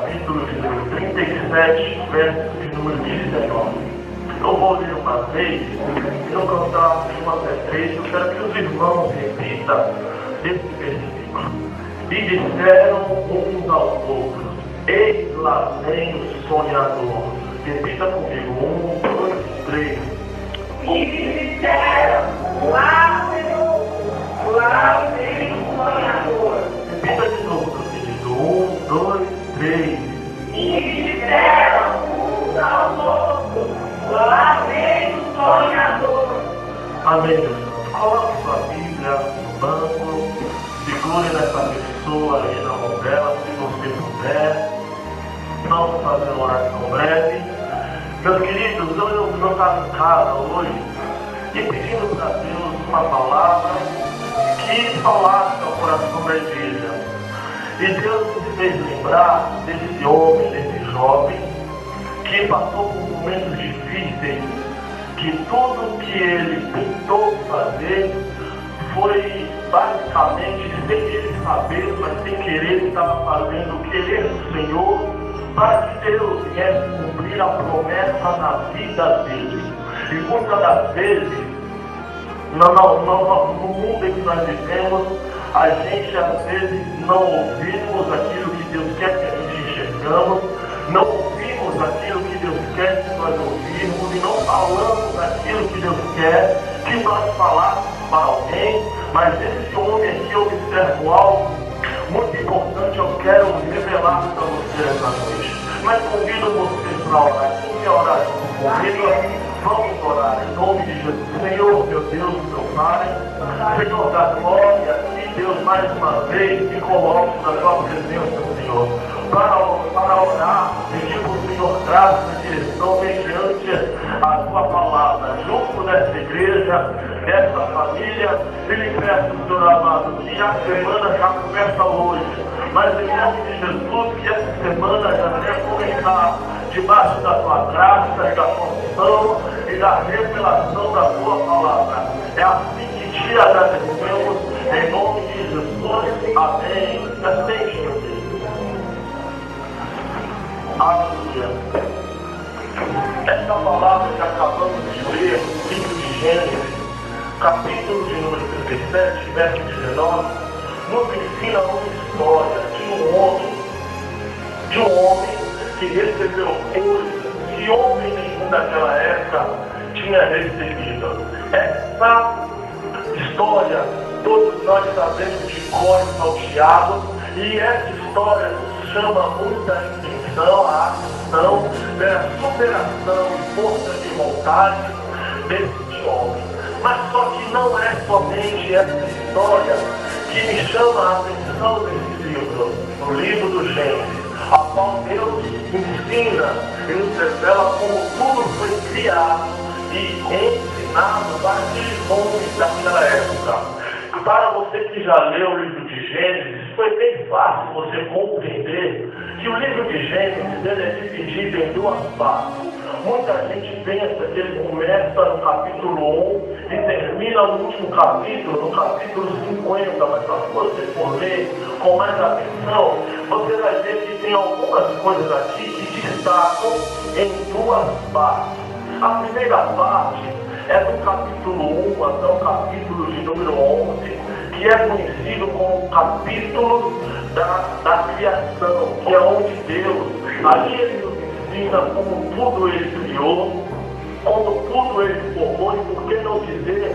capítulo de número 37, verso de número 19. Eu vou ler uma vez, e no cantar de 1 até 3, eu quero que os irmãos repitam esse versículo. E disseram uns aos outros: eis lá vem o sonhador. Repita comigo, 1, 2, 3. E disseram: lá vem o sonhador. Repita de novo, meu querido, 1, 2, 3. E disseram uns aos outros: lá vem o sonhador. Amém, Jesus. Coloque sua Bíblia no banco, segure nessa pessoa aí na mão dela, se você puder. Vamos fazer uma oração breve. Meus queridos, eu estava em casa hoje e pedindo para Deus uma palavra que falasse ao coração da igreja. E Deus me fez lembrar desse homem, desse jovem, que passou por momentos difíceis, que tudo que ele tentou fazer foi basicamente, sem ele saber, mas sem querer, ele estava fazendo o querer do Senhor, para que Deus viesse cumprir a promessa na vida dele. E muitas das vezes, no mundo em que nós vivemos, a gente às vezes não ouvimos aquilo que Deus quer que a gente enxergamos, não ouvimos aquilo que Deus quer que nós ouvirmos e não falamos aquilo que Deus quer que nós falássemos para alguém. Mas esse homem aqui observa algo muito importante, eu quero revelar para você essa noite. Mas convido vocês para orar. Quem quer orar comigo? Vamos orar em nome de Jesus. Senhor, meu Deus, meu Pai, Senhor da glória, e Deus, mais uma vez, me coloco na tua presença, Senhor, para orar, pedir para o Senhor graça e direção mediante a tua palavra, junto dessa igreja, dessa família, e lhe peço, Senhor amado, que a semana já começa hoje, mas em nome de Jesus, que essa semana já deve começar debaixo da tua graça e da tua unção e da revelação da tua palavra. É assim que te agradecemos, em nome de Jesus. Amém. Aceite, meu Deus. Aleluia. Essa palavra que acabamos de ler no livro de Gênesis, capítulo de número 37, verso 19, nos ensina uma história de um homem que recebeu coisas que homem nenhum daquela época tinha recebido. Essa história todos nós sabemos de cor e salteado, e essa história nos chama muita atenção, a ação, pela superação e força de vontade desse homem. Mas só que não é somente essa história que me chama a atenção nesse livro, no livro do Gênesis, a qual Deus ensina e nos revela como tudo foi criado e ensinado para aqueles homens daquela época. Para você que já leu o livro de Gênesis, foi bem fácil você compreender que o livro de Gênesis ele é dividido em duas partes. Muita gente pensa que ele começa no capítulo 1 e termina no último capítulo, no capítulo 50, mas se você for ler com mais atenção, você vai ver que tem algumas coisas aqui que destacam em duas partes. A primeira parte é do capítulo 1 até o capítulo de número 11, que é conhecido como o capítulo da criação, que é onde Deus, ali ele nos ensina como tudo ele criou, como tudo ele formou, e por que não dizer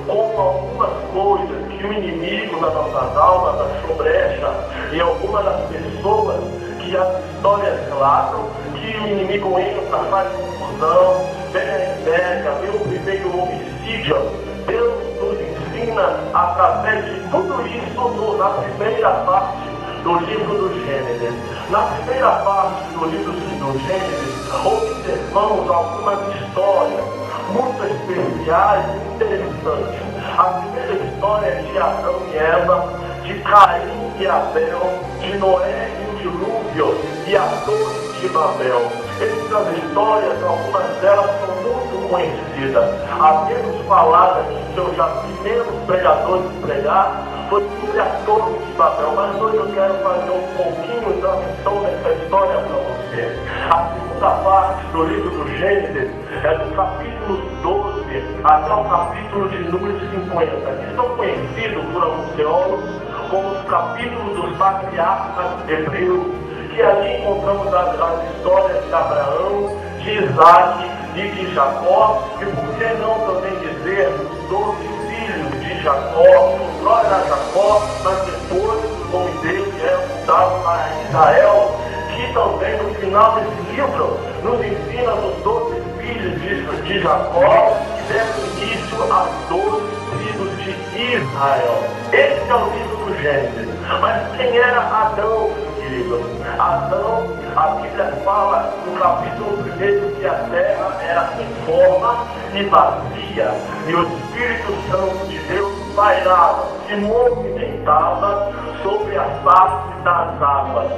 como algumas coisas que o inimigo das nossas almas achou brecha, e algumas das pessoas que as histórias relatam, que o inimigo entra, faz confusão, pega, vê o primeiro homicídio. Deus nos ensina através de tudo isso na primeira parte do livro do Gênesis. Na primeira parte do livro do Gênesis, observamos algumas histórias muito especiais e interessantes. A primeira história é de Adão e Eva, de Caim e Abel, de Noé e o dilúvio e a torre de Babel. Essas histórias, algumas delas são muito conhecida. A menos falada que eu já vi menos pregadores pregar, foi sobre a Torre de Babel. Mas hoje eu quero fazer um pouquinho da missão dessa história para você. A segunda parte do livro do Gênesis é do capítulo 12 até o capítulo de número 50, que são conhecidos por alguns teólogos como os capítulos dos patriarcas hebreus, que ali encontramos as histórias de Abraão, de Isaac e de Jacó, e por que não também dizer os 12 filhos de Jacó, o nome era Jacó, mas depois o nome dele é mudado para Israel, que também no final desse livro nos ensina os 12 filhos de Jacó, que deram início aos 12 filhos de Israel. Esse é o livro do Gênesis. Mas quem era Adão, querido? Adão, a Bíblia fala no capítulo 1 que a terra era sem forma e vazia, e o Espírito Santo de Deus pairava, se movimentava sobre a face das águas.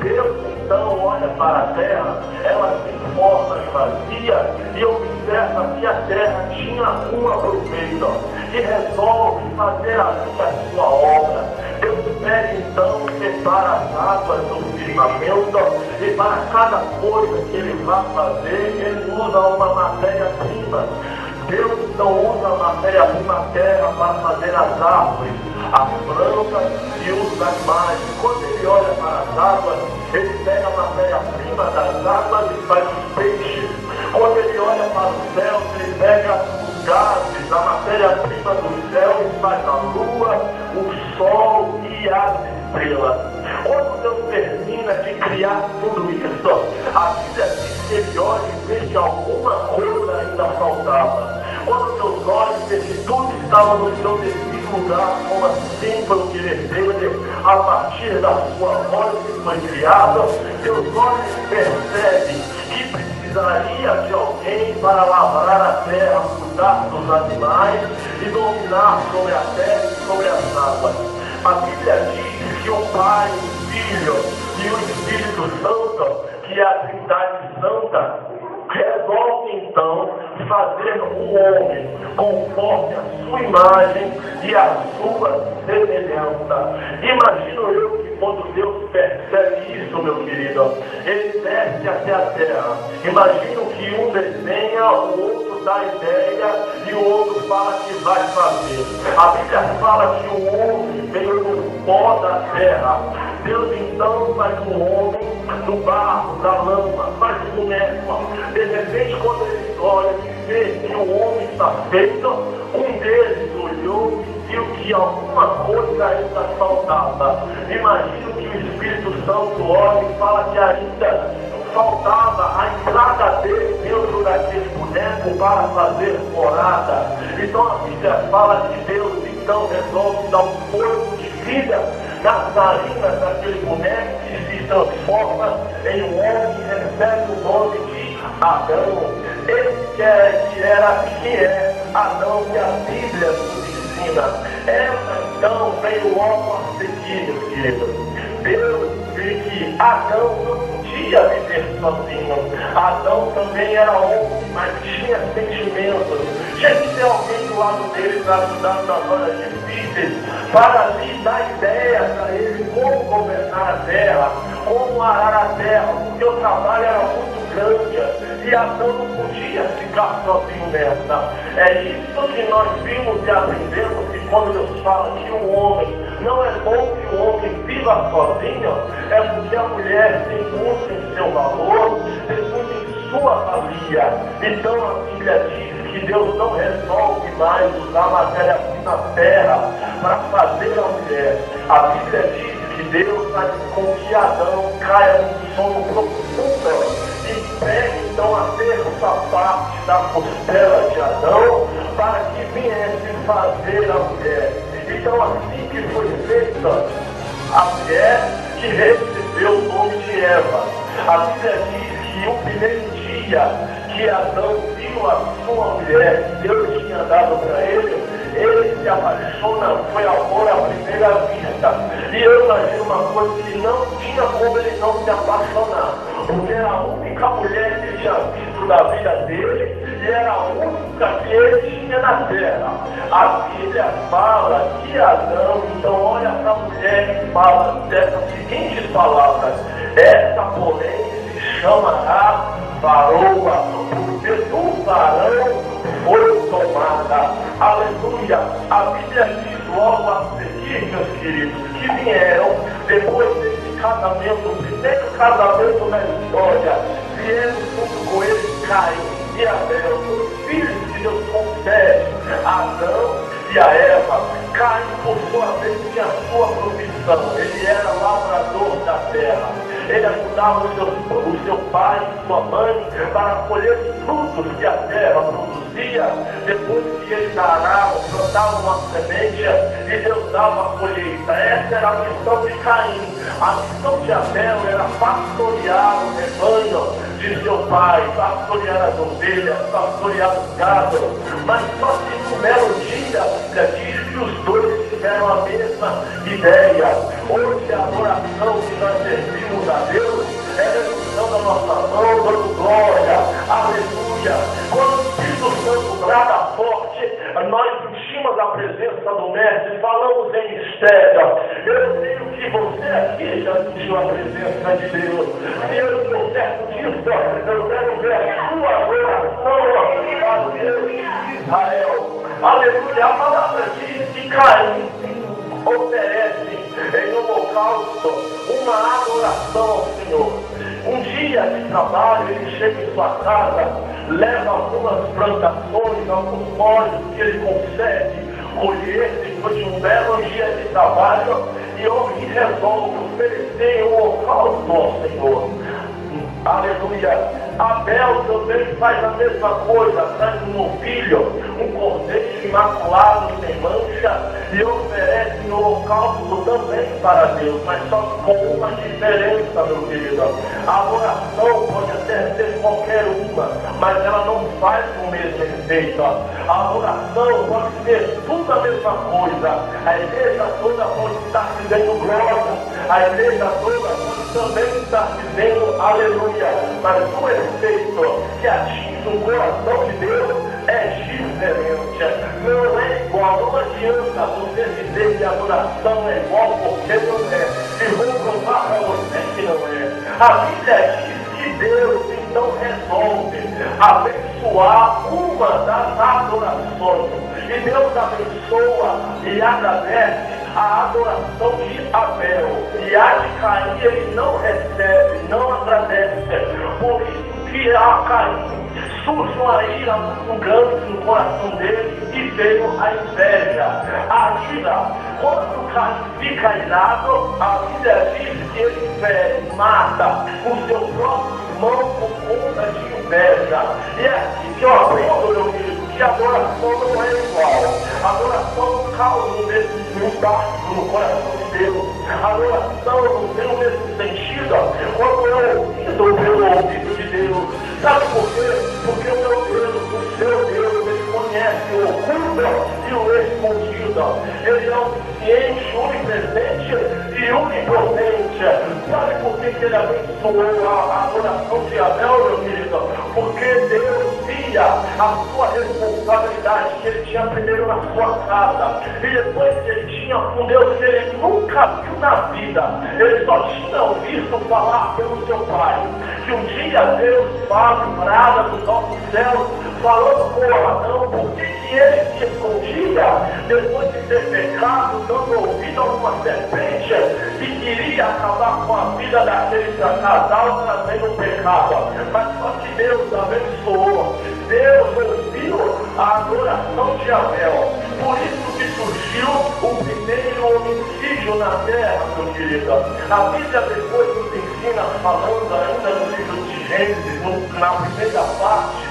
Deus então olha para a terra, ela sem forma e vazia, e observa que a terra tinha um aproveito, e resolve fazer ali a sua obra. Deus pega então e separa as águas do firmamento, e para cada coisa que ele vai fazer, ele usa uma matéria-prima. Deus não usa a matéria-prima terra para fazer as árvores, as plantas e os animais. Quando ele olha para as águas, ele pega a matéria-prima das águas e faz os peixes. Quando ele olha para os céus, ele pega os gases, a matéria-prima do céu e faz a lua, o sol e as estrelas. Quando Deus termina de criar tudo isso, a Bíblia diz que ele olha e vê que alguma coisa ainda faltava. Quando Deus olha e vê que tudo estava no seu devido lugar, como assim foi o querer dele, a partir da sua voz que foi criada, Deus olha e percebe que precisaria de alguém para lavrar a terra, cuidar dos animais e dominar sobre a terra e sobre as águas. A Bíblia diz que o Pai, o Filho e o Espírito Santo, que é a Trindade Santa, resolve então fazer um homem conforme a sua imagem e a sua semelhança. Imagino eu que quando Deus percebe isso, meu querido, ele desce até a terra. Imagino que um desenha, o outro dá ideia e o outro fala que vai fazer. A Bíblia fala que o homem veio do pó da terra. Deus então faz um homem do barro, da lama, faz um boneco. De repente, quando ele olha e vê que o homem está feito, um deles olhou e viu que alguma coisa ainda faltava. Imagino que o Espírito Santo olha e fala que ainda faltava a entrada dele dentro daquele boneco para fazer morada. Então a Bíblia fala que Deus então resolve dar um corpo de vida nas narinas daquele boneco que se transforma em um homem e recebe o nome de Adão. Esse que é Adão que a Bíblia nos ensina. Essa então veio logo a seguir, meus queridos. Deus vê que Adão não podia viver sozinho. Adão também era homem, mas tinha sentimentos. Tinha que ter alguém do lado dele para ajudar nas horas difíceis, para lhe dar ideias a ele como governar a terra, como arar a terra, porque o trabalho era muito grande e Adão não podia ficar sozinho nessa. É isso que nós vimos e aprendemos que quando Deus fala que o homem não é bom que o homem viva sozinho, é porque a mulher tem muito em seu valor, tem muito em sua valia. Então a Bíblia diz que Deus não resolve mais usar matéria-prima da terra para fazer a mulher. A Bíblia diz que Deus faz com que Adão caia num sono profundo e pegue então a terça parte da costela de Adão para que viesse fazer a mulher. Então assim que foi feita a mulher que recebeu o nome de Eva. A Bíblia diz que o primeiro dia que Adão viu a sua mulher que Deus tinha dado para ele se apaixona, foi amor à primeira vista. E eu imagino uma coisa que não tinha como ele não se apaixonar. porque era a única mulher que ele tinha visto na vida dele e era a única que ele tinha na terra. A Bíblia fala que Adão, então olha para a mulher e fala dessas seguintes palavras: essa, porém, se chamará varoa, porque do varão foi tomada. Aleluia! A Bíblia diz logo a seguir, meus queridos, que vieram depois desse casamento, o primeiro casamento na história, vieram junto com ele Caim e Abel, os filhos que Deus concede a Adão e a Eva. Caim, por sua vez, tinha a sua profissão, ele era lavrador da terra. Ele ajudava o seu pai e sua mãe para colher os frutos que a terra produzia. Depois que ele arava, plantava uma semente e Deus dava a colheita. Essa era a missão de Caim. A missão de Abel era pastorear o rebanho de seu pai, pastorear as ovelhas, pastorear os gados. Mas só que no belo dia, a Bíblia diz que os dois tiveram a mesma ideia. Hoje a adoração que nós servimos a Deus é a execução da nossa mão, dando glória, aleluia. Quando o Espírito Santo brada forte, nós sentimos a presença do Mestre, falamos em mistério. Eu sei que você aqui já sentiu a presença de Deus. Se eu estou certo disso, eu quero ver a sua adoração a Deus de Israel. Aleluia. A palavra diz que Caim oferece em holocausto uma adoração ao Senhor. Um dia de trabalho, ele chega em sua casa, leva algumas plantações, alguns molhos que ele consegue colher depois de um belo dia de trabalho, e resolve oferecer um holocausto ao Senhor. Aleluia. Abel também faz a mesma coisa, traz um novilho, um cordeiro imaculado sem mancha, e oferece um holocausto também para Deus, mas só com uma diferença, meu querido. A oração pode até ser qualquer uma, mas ela não faz o mesmo efeito. A oração pode ser tudo a mesma coisa. A igreja toda pode estar dizendo glória, a igreja toda pode também estar dizendo aleluia, mas o efeito que atinge o coração de Deus é diferente. Não é igual. Não adianta você dizer que a adoração é igual, porque não é. E vou provar para você que não é. A Bíblia diz que Deus então resolve abençoar uma das adorações. E Deus abençoa e agradece a adoração de Abel. E a de Caim ele não recebe, não agradece. Por isso que a Caim surge uma ira muito grande no coração dele e veio a inveja, a ira. Quando Caim fica irado, a Bíblia diz que ele fere, mata o seu próprio irmão por conta de inveja. E é aqui que eu aprendo, meu querido, que a adoração não é igual. A adoração causa o mesmo impacto no coração de Deus. A adoração não tem o mesmo sentido quando eu ouvido pelo ouvido de Deus. Sabe por quê? Porque o meu Deus, o seu Deus, ele conhece o oculto e o escondido. Ele é onisciente, onipresente e onipotente. Sabe por que ele abençoou a adoração de Abel, meu querido? Porque Deus via a sua responsabilidade que ele tinha primeiro na sua casa e depois que ele tinha com Deus que ele nunca viu na vida. Ele só tinha ouvido falar pelo seu pai. Que um dia Deus faz brada dos nossos céus, falando com Adão, por que ele se escondia depois de ter pecado, dando ouvido a uma serpente que queria acabar com a vida daquele casal trazendo o pecado. Mas só que Deus abençoou. Deus ouviu a adoração de Abel. Por isso que surgiu o primeiro homicídio na terra, meu querido. A Bíblia depois nos ensina, falando ainda no livro de Gênesis, na primeira parte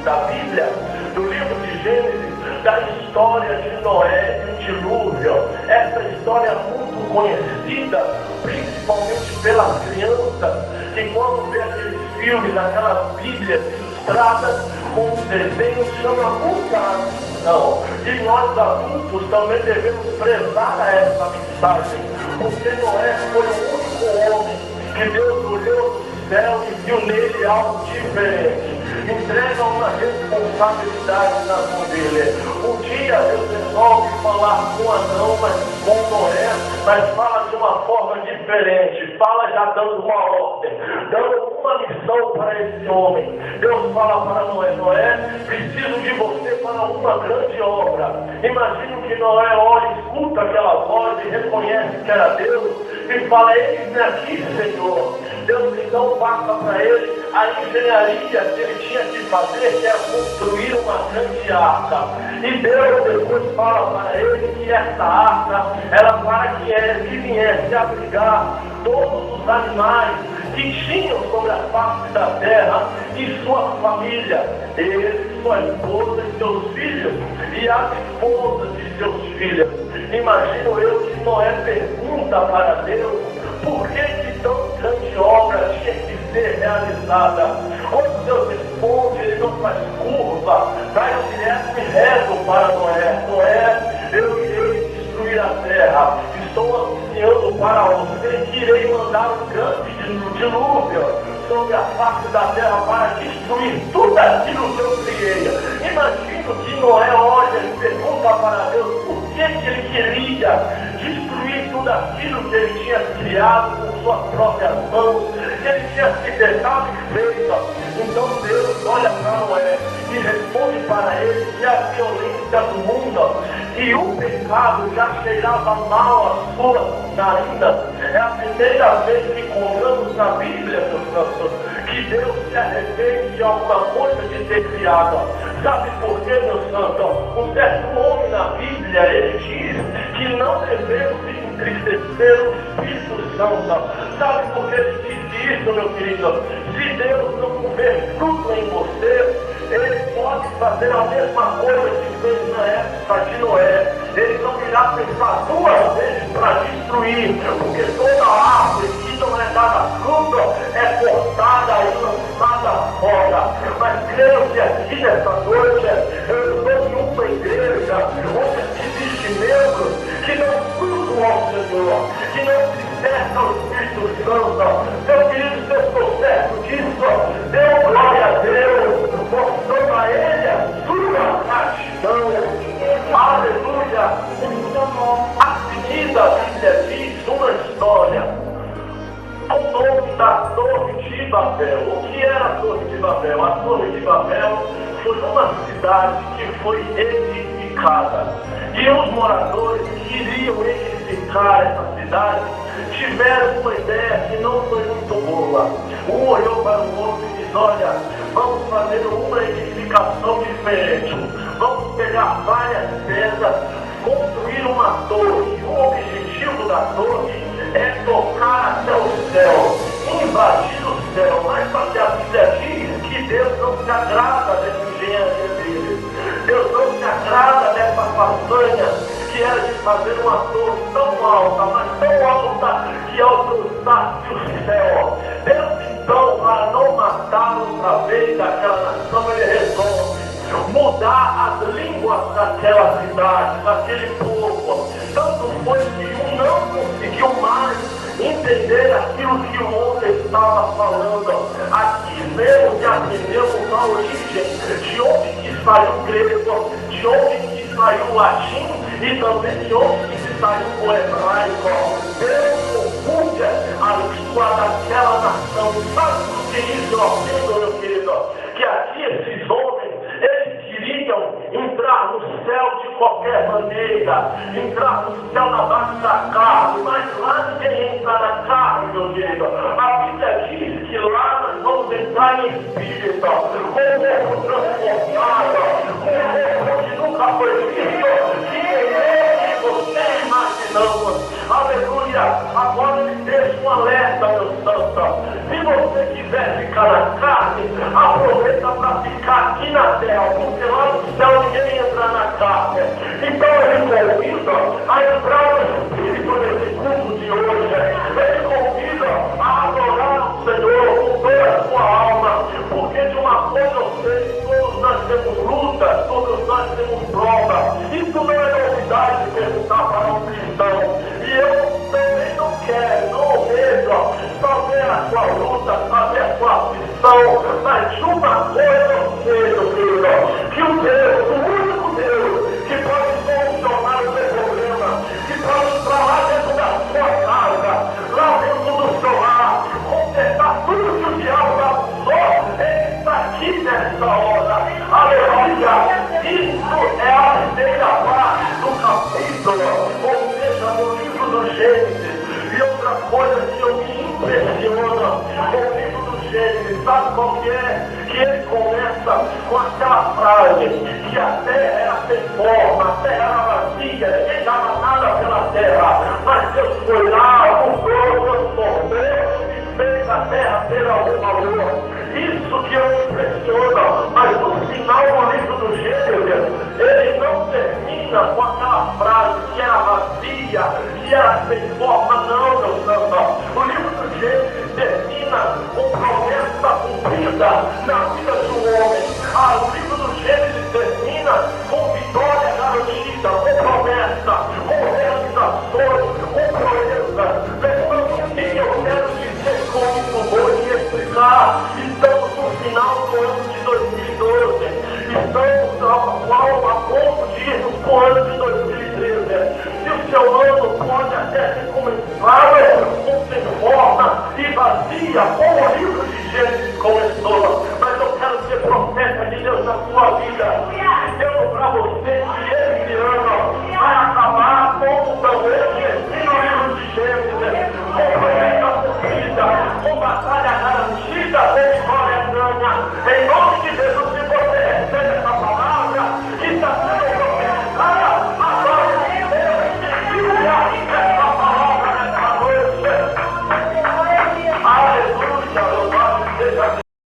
da Bíblia, do livro de Gênesis, da história de Noé e o dilúvio. Essa história é muito conhecida, principalmente pelas crianças, que quando vê aqueles filmes, aquelas Bíblias ilustradas com os desenhos, chama muita atenção. E nós adultos também devemos prezar a essa mensagem, porque Noé foi o único homem que Deus olhou do céu e viu nele algo diferente. Entrega uma responsabilidade na mão dele. Um dia Deus resolve falar com Adão, mas com Noé, mas fala de uma forma diferente. Fala já dando uma ordem, dando uma missão para esse homem. Deus fala para Noé: Noé, preciso de você para uma grande obra. Imagino que Noé olha, escuta aquela voz e reconhece que era Deus e fala: eis-me aqui, Senhor. Deus então passa para ele a engenharia que ele tinha que fazer, que era construir uma grande arca. E Deus depois fala para ele que essa arca era para que ele viesse abrigar todos os animais que tinham sobre a face da terra e sua família, ele, sua esposa e seus filhos, e as esposas de seus filhos. Imagino eu que Noé pergunta para Deus por que tão grande obra tinha que ser realizada. Quando Deus responde, ele não faz curva, vai direto e reto para Noé: Noé, eu irei destruir a terra, estou anunciando para você que irei mandar um grande dilúvio sobre a face da terra para destruir tudo aquilo que eu criei. Imagino que Noé olha e pergunta para Deus por que ele queria destruir tudo aquilo que ele tinha criado com suas próprias mãos, que ele tinha se deixado e feito. Então Deus olha para Noé e responde para ele que a violência do mundo e o pecado já cheirava mal à sua narina. É a primeira vez que encontramos na Bíblia, meus santos, que Deus se arrepende de alguma coisa de ter criado. Sabe por quê, meu santo? Um certo homem na Bíblia, ele diz que não devemos entristecer o Espírito Santo. Sabe por que ele disse isso, meu querido? Se Deus não comer fruto em você, ele pode fazer a mesma coisa que fez na época de Noé. Ele não irá pensar duas vezes para destruir, porque toda árvore que não é dada fruto é cortada e lançada fora. Mas creio que aqui nessa noite eu estou em uma igreja onde existe membros que não frutam ao Senhor, que não se cercam ao Espírito Santo. Meu querido, se eu estou certo disso, dê glória a Deus, mostrando a Ele a sua gratidão. Aleluia! A seguida, a Bíblia diz uma história. O nome da Torre de Babel. O que era a Torre de Babel? A Torre de Babel foi uma cidade que foi edificada. E os moradores que iriam edificar essa cidade tiveram uma ideia que não foi muito boa. Um olhou para o outro e disse: olha, vamos fazer uma edificação diferente. Vamos pegar várias pedras, construir uma torre. O objetivo da torre é tocar até o céu, invadir o céu. Mas só que a Bíblia diz que Deus não se agrada dessa engenharia dele. Deus não se agrada dessa façanha que era de fazer uma torre tão alta, mas tão alta que alcançasse o céu. Deus então, para não matar outra vez aquela nação, ele resolve mudar as línguas daquela cidade, daquele povo. Tanto foi que um não conseguiu mais entender aquilo que o outro estava falando. Aqui mesmo que aprendemos a origem, de onde que saiu o grego, de onde que saiu o latim e também de onde que saiu o hebraico. Deus confunde a língua daquela nação. Sabe o que isso eu meu querido? Que aqui esses homens, eles queriam entrar no céu de qualquer maneira, entrar no céu na base da carne, mas lá ninguém entra na carne, meu querido. A Bíblia diz que lá nós vamos entrar em espírito, com o corpo transformado, com o corpo que nunca foi visto, que nem você imaginamos. Aleluia! Agora ele deixa um alerta, meu santo. Se você quiser ficar na carne, aproveita para ficar aqui na terra, porque lá no céu ninguém entra na carne. Então ele convida a entrar no Espírito nesse culto de hoje. Ele convida a adorar o Senhor com toda a sua alma, porque de uma coisa eu sei, todos nós temos luta, todos nós temos prova. Isso não é novidade de perguntar para um cristão. E eu também não quero, não vejo, só ver a sua luta, saber a sua aflição, mas uma coisa eu sei, meu filho, que o Deus, o único Deus, que pode solucionar o seu problema, que pode entrar lá dentro da sua casa, lá dentro do seu lar, consertar tudo que o diabo abusou, ele está aqui nessa hora. Aleluia! Isso é a primeira parte do capítulo, ou seja, no livro do Gênesis. E outra coisa que eu me impressiona, o livro do Gênesis, sabe qual que é? Que ele começa com aquela frase, que a terra era sem forma, a terra era vazia, ninguém dava nada pela terra, mas Deus foi lá, mudou, transformou e fez a terra ter algum valor. Isso que eu me impressiona, mas no final do livro do Gênesis, ele não termina com aquela frase que era vazia, que era sem forma, não, meu santo. O livro do Gênesis termina com promessa cumprida na vida do homem. O livro do Gênesis termina com vitória garantida, com promessa, com realizações, com proeza. Pessoal, o que eu quero dizer com isso? Vou te explicar. Estamos no final do ano de 2012. Estamos a ponto de irmos para o ano de 2013. Se o seu ano pode até ter começado sem forma e vazia, como o livro de Gênesis começou, mas eu quero ser profeta de Deus na sua vida, dizendo para você